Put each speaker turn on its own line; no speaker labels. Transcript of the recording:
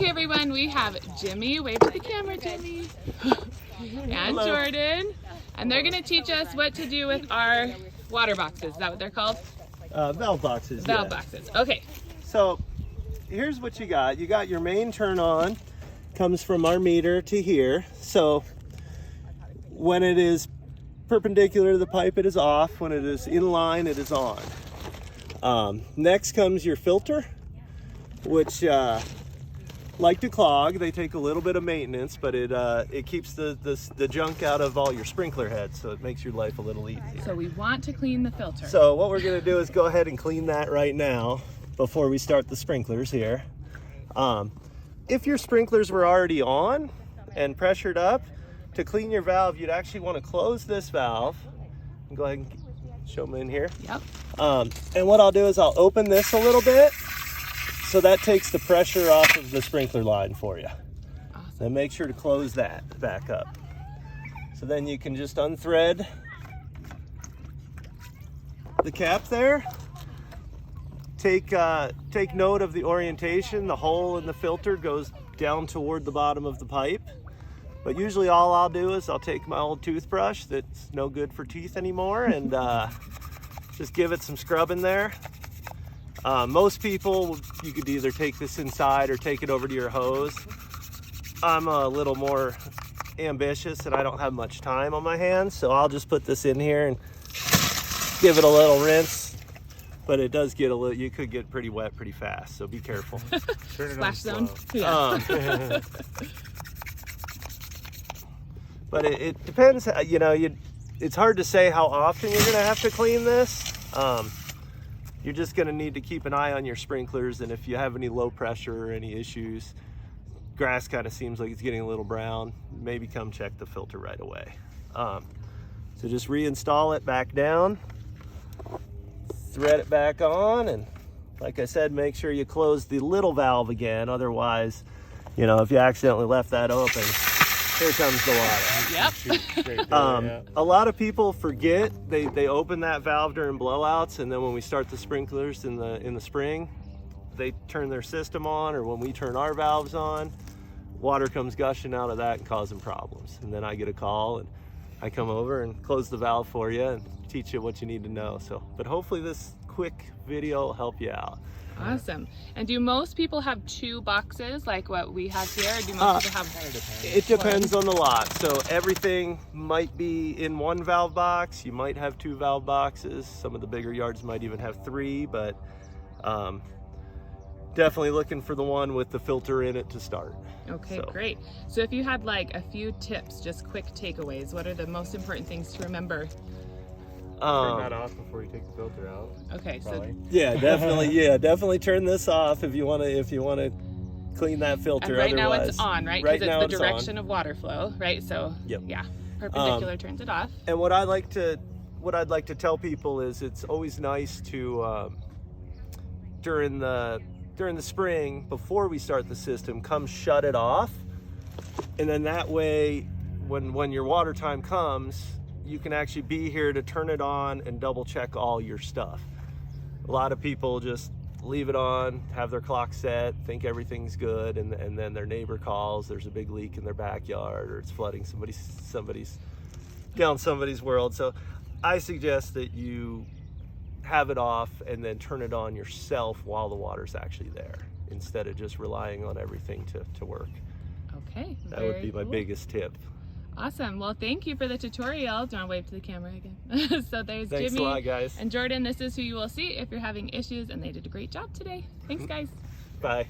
Okay, everyone, we have Jimmy. Wave to the camera, Jimmy. And
Hello.
Jordan. And they're going to teach us what to do with our water boxes. Is that what they're called?
Valve boxes.
Valve
yeah.
boxes. Okay.
So here's what you got. You got your main turn on, comes from our meter to here. So when it is perpendicular to the pipe, it is off. When it is in line, it is on. Next comes your filter, which like to clog. They take a little bit of maintenance, but it keeps the junk out of all your sprinkler heads, so it makes your life a little easier.
So we want to clean the filter.
So what we're gonna do is go ahead and clean that right now before we start the sprinklers here. If your sprinklers were already on and pressured up, to clean your valve, you'd actually want to close this valve. Go ahead and show them in here.
Yep.
And what I'll do is I'll open this a little bit, so that takes the pressure off of the sprinkler line for you.
Awesome.
Then make sure to close that back up. So then you can just unthread the cap there. Take note of the orientation. The hole in the filter goes down toward the bottom of the pipe. But usually all I'll do is I'll take my old toothbrush that's no good for teeth anymore and just give it some scrubbing there. Most people, you could either take this inside or take it over to your hose. I'm a little more ambitious and I don't have much time on my hands, so I'll just put this in here and give it a little rinse. But it does get a little, you could get pretty wet pretty fast, so be careful.
Turn it
Splash
on
zone.
slow.
Yeah.
But it depends, you know, it's hard to say how often you're gonna have to clean this. You're just gonna need to keep an eye on your sprinklers, and if you have any low pressure or any issues, grass kind of seems like it's getting a little brown, maybe come check the filter right away. So just reinstall it back down, thread it back on, and like I said, make sure you close the little valve again. Otherwise, you know, if you accidentally left that open, here comes the water.
Yep.
Shoot straight there, yeah.
A lot of people forget they open that valve during blowouts, and then when we start the sprinklers in the spring, they turn their system on, or when we turn our valves on, water comes gushing out of that and causing problems. And then I get a call and I come over and close the valve for you and teach you what you need to know. So, but hopefully this quick video will help you out.
Awesome. And do most people have two boxes like what we have here? Or do most people have
It depends on the lot. So everything might be in one valve box. You might have two valve boxes. Some of the bigger yards might even have three, but definitely looking for the one with the filter in it to start.
Okay,
So.
great. So if you had like a few tips, just quick takeaways, what are the most important things to remember?
Turn that off before you take the filter out.
Okay,
Probably.
Yeah, definitely turn this off if you want to clean that filter.
and right now
Otherwise,
it's on, right?
Right
Because
now
it's the
it's on.
direction of water flow, right? So
Yep.
yeah, perpendicular turns it off.
And what I'd like to tell people is it's always nice to during the spring, before we start the system, come shut it off, and then that way when your water time comes, you can actually be here to turn it on and double check all your stuff. A lot of people just leave it on, have their clock set, think everything's good, and then their neighbor calls, there's a big leak in their backyard, or it's flooding somebody's world. So I suggest that you have it off and then turn it on yourself while the water's actually there, instead of just relying on everything to work.
Okay.
That would be
very
my
cool.
biggest tip.
Awesome. Well, thank you for the tutorial. Do you want to wave to the camera again? So there's
Thanks
Jimmy
a lot, guys.
and Jordan. This is who you will see if you're having issues, and they did a great job today. Thanks, guys.
Bye.